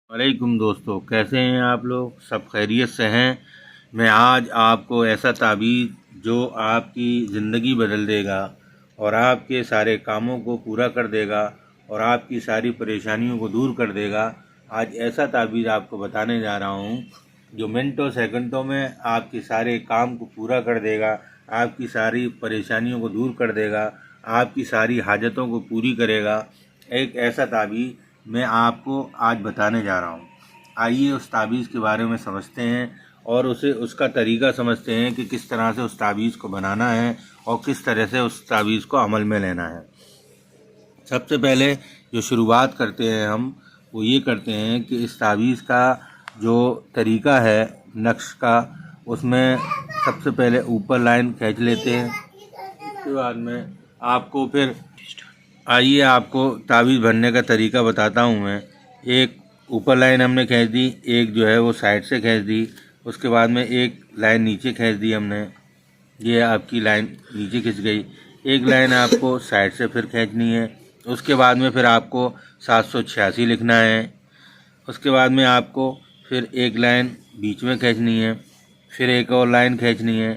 वालेकुम दोस्तों, कैसे हैं आप लोग? सब खैरियत से हैं। मैं आज आपको ऐसा ताबीज़ जो आपकी ज़िंदगी बदल देगा और आपके सारे कामों को पूरा कर देगा और आपकी सारी परेशानियों को दूर कर देगा। आज ऐसा ताबीज़ आपको बताने जा रहा हूँ जो मिनटों सेकंडों में आपके सारे काम को पूरा कर देगा, आपकी सारी परेशानियों को दूर कर देगा, आपकी सारी हाजतों को पूरी करेगा। एक ऐसा ताबीज़ मैं आपको आज बताने जा रहा हूँ। आइए उस ताबीज़ के बारे में समझते हैं और उसका तरीका समझते हैं कि किस तरह से उस ताबीज़ को बनाना है और किस तरह से उस ताबीज़ को अमल में लेना है। सबसे पहले जो शुरुआत करते हैं हम वो ये करते हैं कि इस ताबीज़ का जो तरीका है नक्श का, उसमें सबसे पहले ऊपर लाइन खींच लेते हैं। उसके बाद में आपको फिर आइए आपको ताबीज़ भरने का तरीका बताता हूँ मैं। एक ऊपर लाइन हमने खींच दी, एक जो है वो साइड से खींच दी, उसके बाद में एक लाइन नीचे खींच दी हमने, ये आपकी लाइन नीचे खिंच गई। एक लाइन आपको साइड से फिर खींचनी है। उसके बाद में फिर आपको 786 लिखना है। उसके बाद में आपको फिर एक लाइन बीच में खींचनी है, फिर एक और लाइन खींचनी है,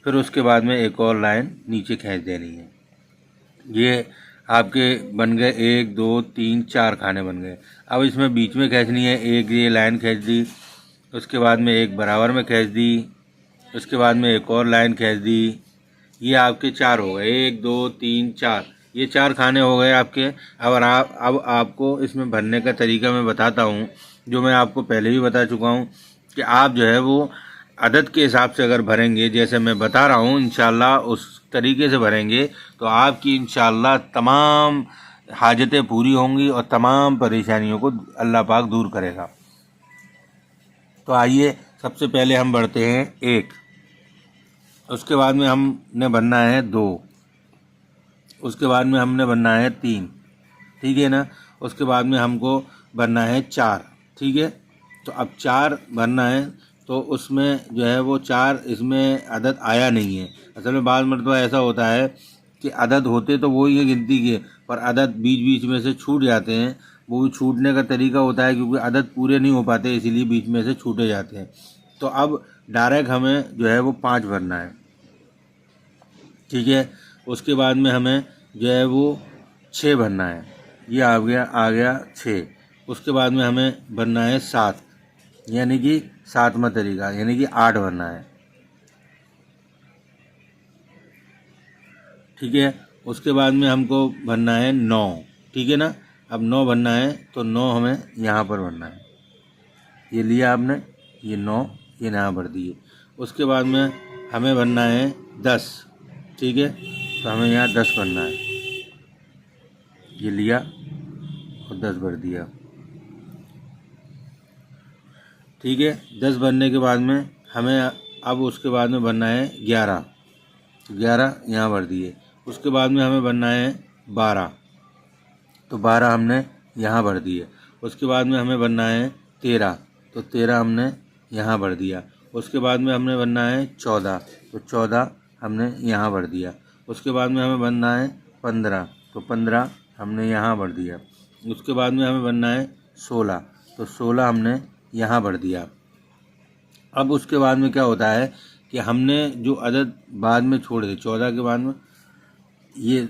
फिर उसके बाद में एक और लाइन नीचे खींच देनी है। ये आपके बन गए 1 2 3 4 खाने बन गए। अब इसमें बीच में खींचनी है, एक ये लाइन खींच दी, उसके बाद में एक बराबर में खींच दी, उसके बाद में एक और लाइन खींच दी। ये आपके 4 हो गए, 1 2 3 4, ये 4 खाने हो गए आपके। अब आपको इसमें भरने का तरीका मैं बताता हूँ, जो मैं आपको पहले भी बता चुका हूँ कि आप जो है वो अदद के हिसाब से अगर भरेंगे, जैसे मैं बता रहा हूँ इंशाल्लाह उस तरीके से भरेंगे तो आपकी इंशाल्लाह तमाम हाजतें पूरी होंगी और तमाम परेशानियों को अल्लाह पाक दूर करेगा। तो आइए सबसे पहले हम बढ़ते हैं 1, उसके बाद में हमने बनना है 2, उसके बाद में हमने बनना है 3, ठीक है ना। उसके बाद में हमको बनना है 4, ठीक है। तो अब 4 भरना है, तो उसमें जो है वो 4 इसमें अदद आया नहीं है। असल में बाज़ मरतबा ऐसा होता है कि अदद होते तो वही है गिनती के, पर अदद बीच बीच में से छूट जाते हैं। वो छूटने का तरीका होता है क्योंकि अदद पूरे नहीं हो पाते, इसीलिए बीच में से छूटे जाते हैं। तो अब डायरेक्ट हमें जो है वो 5 भरना है, ठीक है। उसके बाद में हमें जो है वो 6 भरना है, ये आ गया 6। उसके बाद में हमें भरना है 7, यानी कि 7वां तरीका, यानी कि 8 भरना है, ठीक है। उसके बाद में हमको भरना है 9, ठीक है ना। अब 9 भरना है तो 9 हमें यहाँ पर भरना है, ये लिया आपने, ये 9 ये यहाँ भर दिए। उसके बाद में हमें भरना है 10, ठीक है। तो हमें यहाँ 10 भरना है, ये लिया और 10 भर दिया, ठीक है। 10 भरने के बाद में हमें अब उसके बाद में भरना है 11, 11 यहाँ भर दिए। उसके बाद में हमें भरना है 12, तो 12 हमने यहाँ भर दिए। उसके बाद में हमें भरना है 13, तो 13 हमने यहाँ भर दिया। उसके बाद में हमने भरना है 14, तो 14 हमने यहाँ भर दिया। उसके बाद में हमें भरना है 15, तो 15 हमने यहाँ भर दिया। उसके बाद में हमें भरना है 16, तो 16 हमने यहाँ भर दिया। अब उसके बाद में क्या होता है कि हमने जो अदद बाद में छोड़ दिए, 14 के बाद में ये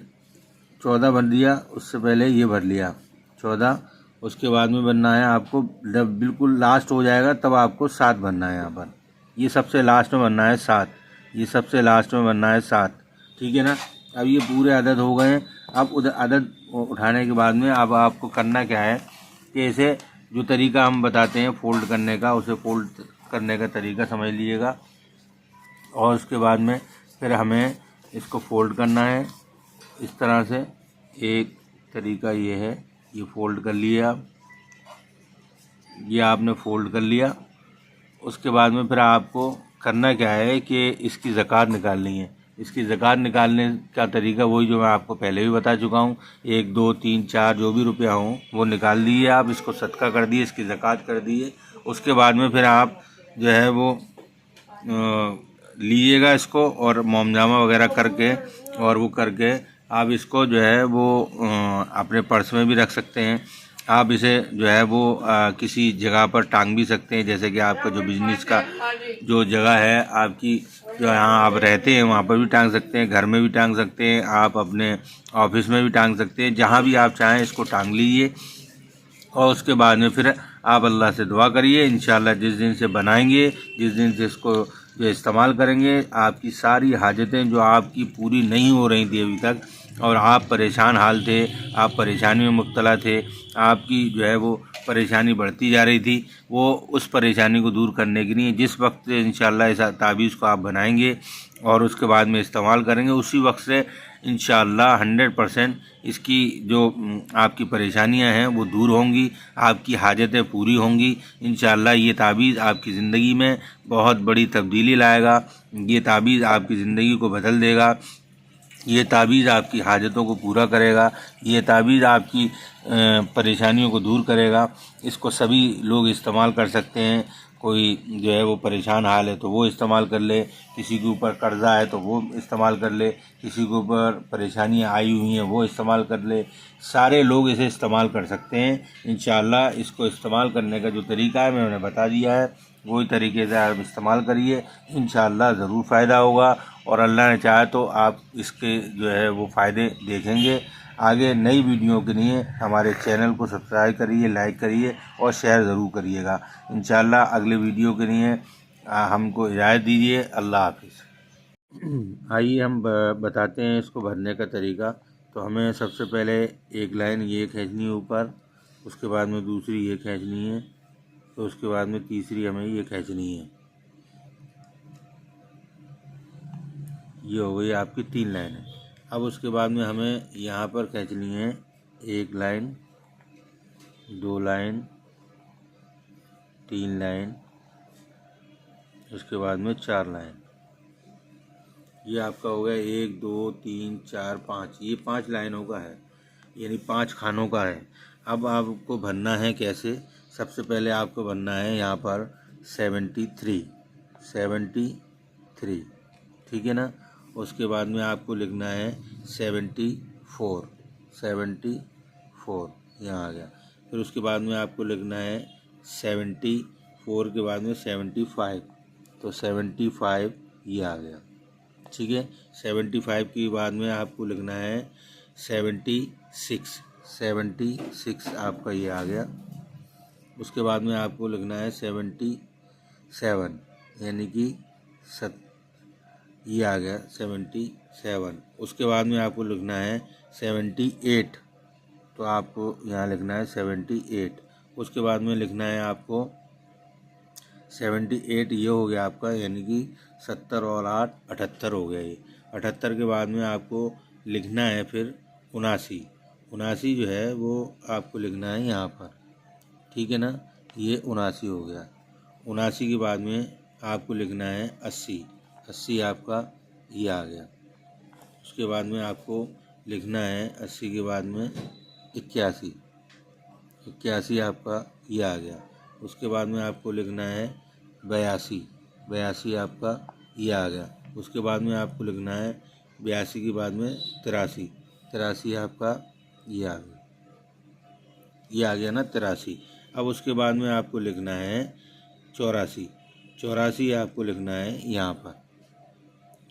14 भर दिया, उससे पहले ये भर लिया 14। उसके बाद में भरना है आपको, जब बिल्कुल लास्ट हो जाएगा तब आपको 7 भरना है। यहाँ पर ये सबसे लास्ट में भरना है 7, ये सबसे लास्ट में भरना है 7, ठीक है ना। अब ये पूरे अदद हो गए हैं। अब उधर अदद उठाने के बाद में अब आपको करना क्या है कि इसे जो तरीका हम बताते हैं फ़ोल्ड करने का, उसे फ़ोल्ड करने का तरीका समझ लीजिएगा। और उसके बाद में फिर हमें इसको फ़ोल्ड करना है इस तरह से। एक तरीका ये है, ये फ़ोल्ड कर लिया आप, ये आपने फ़ोल्ड कर लिया। उसके बाद में फिर आपको करना क्या है कि इसकी ज़कात निकालनी है। इसकी ज़कात निकालने का तरीका वही जो मैं आपको पहले भी बता चुका हूँ। 1 2 3 4 जो भी रुपया हो वो निकाल दिए आप, इसको सदका कर दिए, इसकी ज़कात कर दिए। उसके बाद में फिर आप जो है वो लीजिएगा इसको और मोमजामा वगैरह करके, और वो करके आप इसको जो है वो अपने पर्स में भी रख सकते हैं, आप इसे जो है वो किसी जगह पर टांग भी सकते हैं, जैसे कि आपका जो बिजनेस का जो जगह है आपकी, जो यहाँ आप रहते हैं वहाँ पर भी टांग सकते हैं, घर में भी टांग सकते हैं, आप अपने ऑफिस में भी टांग सकते हैं, जहाँ भी आप चाहें इसको टांग लीजिए। और उसके बाद में फिर आप अल्लाह से दुआ करिए, इंशाल्लाह जिस दिन से बनाएंगे, जिस दिन से इसको जो इस्तेमाल करेंगे, आपकी सारी हाजतें जो आपकी पूरी नहीं हो रही थी अभी तक और आप परेशान हाल थे, आप परेशानी में मुब्तला थे, आपकी जो है वो परेशानी बढ़ती जा रही थी, वो उस परेशानी को दूर करने के लिए जिस वक्त इंशाल्लाह इस ताबीज़ को आप बनाएंगे और उसके बाद में इस्तेमाल करेंगे, उसी वक्त से इंशाल्लाह 100% इसकी जो आपकी परेशानियां हैं वो दूर होंगी, आपकी हाजतें पूरी होंगी। इंशाल्लाह ये ताबीज़ आपकी ज़िंदगी में बहुत बड़ी तब्दीली लाएगा, ये ताबीज़ आपकी ज़िंदगी को बदल देगा, ये ताबीज़ आपकी हाजतों को पूरा करेगा, ये ताबीज़ आपकी परेशानियों को दूर करेगा। इसको सभी लोग इस्तेमाल कर सकते हैं, कोई जो है वो परेशान हाल है तो वो इस्तेमाल कर ले, किसी के ऊपर कर्ज़ा है तो वो इस्तेमाल कर ले, किसी के ऊपर परेशानियाँ आई हुई हैं वो इस्तेमाल कर ले, सारे लोग इसे इस्तेमाल कर सकते हैं। इंशाल्लाह इसको इस्तेमाल करने का जो तरीका है मैंने बता दिया है, वही तरीके से आप इस्तेमाल करिए, इंशाल्लाह ज़रूर फ़ायदा होगा और अल्लाह ने चाहा तो आप इसके जो है वो फ़ायदे देखेंगे। आगे नई वीडियो के लिए हमारे चैनल को सब्सक्राइब करिए, लाइक करिए और शेयर ज़रूर करिएगा। इंशाल्लाह अगले वीडियो के लिए हमको इजाज़त दीजिए। अल्लाह हाफिज़। आइए हम बताते हैं इसको भरने का तरीका। तो हमें सबसे पहले एक लाइन ये खींचनी है ऊपर, उसके बाद में दूसरी ये खींचनी है, तो उसके बाद में तीसरी हमें ये खींचनी है। ये हो गई आपकी 3 लाइनें। अब उसके बाद में हमें यहाँ पर खींचनी है 1 लाइन, 2 लाइन, 3 लाइन, उसके बाद में 4 लाइन। ये आपका हो गया 1 2 3 4 5, ये 5 लाइनों का है, यानी 5 खानों का है। अब आपको भरना है कैसे? सबसे पहले आपको भरना है यहाँ पर 73, ठीक है ना। उसके बाद में आपको लिखना है 74, यहाँ आ गया। फिर उसके बाद में आपको लिखना है 74 के बाद में 75, तो 75 ये आ गया, ठीक है। 75 के बाद में आपको लिखना है 76 आपका ये आ गया। उसके बाद में आपको लिखना है 77, यानी कि ये आ गया 77। उसके बाद में आपको लिखना है 78, तो आपको यहाँ लिखना है 78। उसके बाद में लिखना है आपको 78, ये हो गया आपका, यानी कि 70 और 8 78 हो गया ये। 78 के बाद में आपको लिखना है फिर 79 जो है वो आपको लिखना है यहाँ पर, ठीक है ना। ये 79 हो गया। 79 के बाद में आपको लिखना है 80 आपका ये आ गया। उसके बाद में आपको लिखना है 80 के बाद में 81 आपका ये आ गया। उसके बाद में आपको लिखना है 82 आपका ये आ गया। उसके बाद में आपको लिखना है 82 के बाद में 83 आपका ये आ गया, ये आ गया ना 83। अब उसके बाद में आपको लिखना है 84 आपको लिखना है यहाँ पर,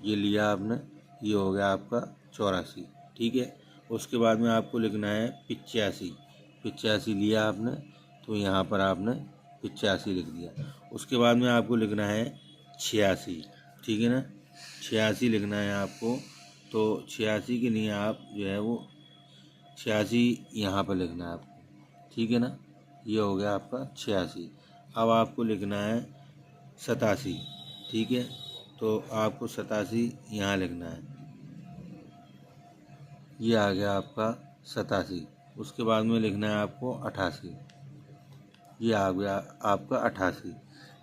ये लिया आपने, ये हो गया आपका 84, ठीक है। उसके बाद में आपको लिखना है 85 लिया आपने, तो यहाँ पर आपने 85 लिख दिया। उसके बाद में आपको लिखना है 86, ठीक है ना। 86 लिखना है आपको, तो 86 के लिए आप जो है वो 86 यहाँ पर लिखना है आपको, ठीक है ना। ये हो गया आपका 86। अब आपको लिखना है 87, ठीक है, तो आपको 87 यहाँ लिखना है, ये आ गया आपका 87। उसके बाद में लिखना है आपको 88, ये आ गया आपका 88।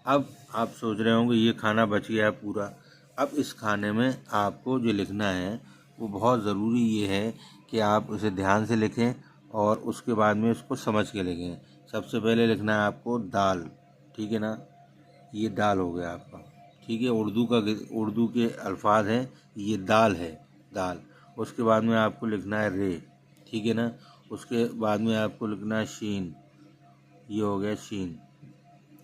अब आप सोच रहे होंगे ये खाना बच गया पूरा। अब इस खाने में आपको जो लिखना है वो बहुत ज़रूरी ये है कि आप उसे ध्यान से लिखें और उसके बाद में उसको समझ के लिखें। सबसे पहले लिखना है आपको दाल, ठीक है ना, ये दाल हो गया आपका, ठीक है। उर्दू के अल्फाज हैं, ये दाल है, दाल। उसके बाद में आपको लिखना है रे, ठीक है ना। उसके बाद में आपको लिखना है शीन, ये हो गया शीन,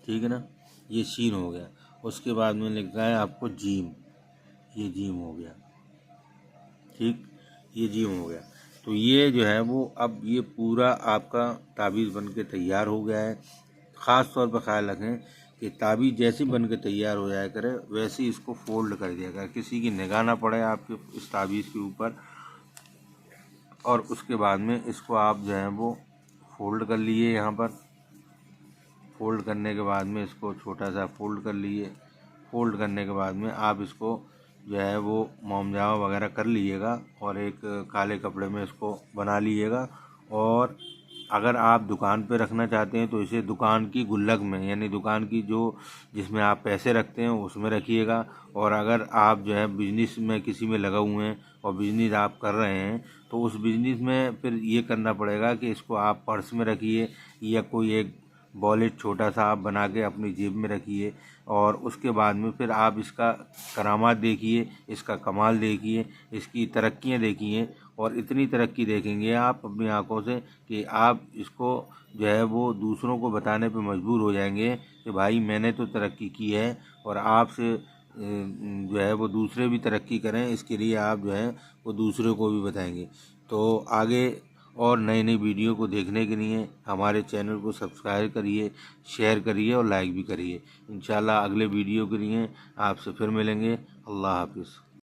ठीक है ना, ये शीन हो गया। उसके बाद में लिखना है आपको जीम, ये जीम हो गया, ठीक, ये जीम हो गया। तो ये जो है वो अब ये पूरा आपका ताबीज़ बन के तैयार हो गया है। ख़ास तौर पर ख्याल रखें कि ताबीज़ जैसे बन के तैयार हो जाया करे वैसे ही इसको फोल्ड कर दिया करें, किसी की निगाह ना पड़े आपके इस ताबीज़ के ऊपर। और उसके बाद में इसको आप जो है वो फोल्ड कर लिए, यहाँ पर फोल्ड करने के बाद में इसको छोटा सा फोल्ड कर लिए। फोल्ड करने के बाद में आप इसको जो है वो मोमजामा वगैरह कर लीजिएगा और एक काले कपड़े में इसको बना लीजिएगा। और अगर आप दुकान पे रखना चाहते हैं तो इसे दुकान की गुल्लक में, यानी दुकान की जो जिसमें आप पैसे रखते हैं उसमें रखिएगा। और अगर आप जो है बिजनेस में किसी में लगा हुए हैं और बिजनेस आप कर रहे हैं तो उस बिजनेस में फिर ये करना पड़ेगा कि इसको आप पर्स में रखिए या कोई एक वॉलेट छोटा सा आप बना के अपनी जेब में रखिए। और उसके बाद में फिर आप इसका करामात देखिए, इसका कमाल देखिए, इसकी तरक्कियाँ देखिए। और इतनी तरक्की देखेंगे आप अपनी आंखों से कि आप इसको जो है वो दूसरों को बताने पे मजबूर हो जाएंगे कि भाई मैंने तो तरक्की की है। और आपसे जो है वो दूसरे भी तरक्की करें, इसके लिए आप जो है वो दूसरों को भी बताएंगे। तो आगे और नई नई वीडियो को देखने के लिए हमारे चैनल को सब्सक्राइब करिए, शेयर करिए और लाइक भी करिए। इंशाल्लाह अगले वीडियो के लिए आपसे फिर मिलेंगे। अल्लाह हाफिज़।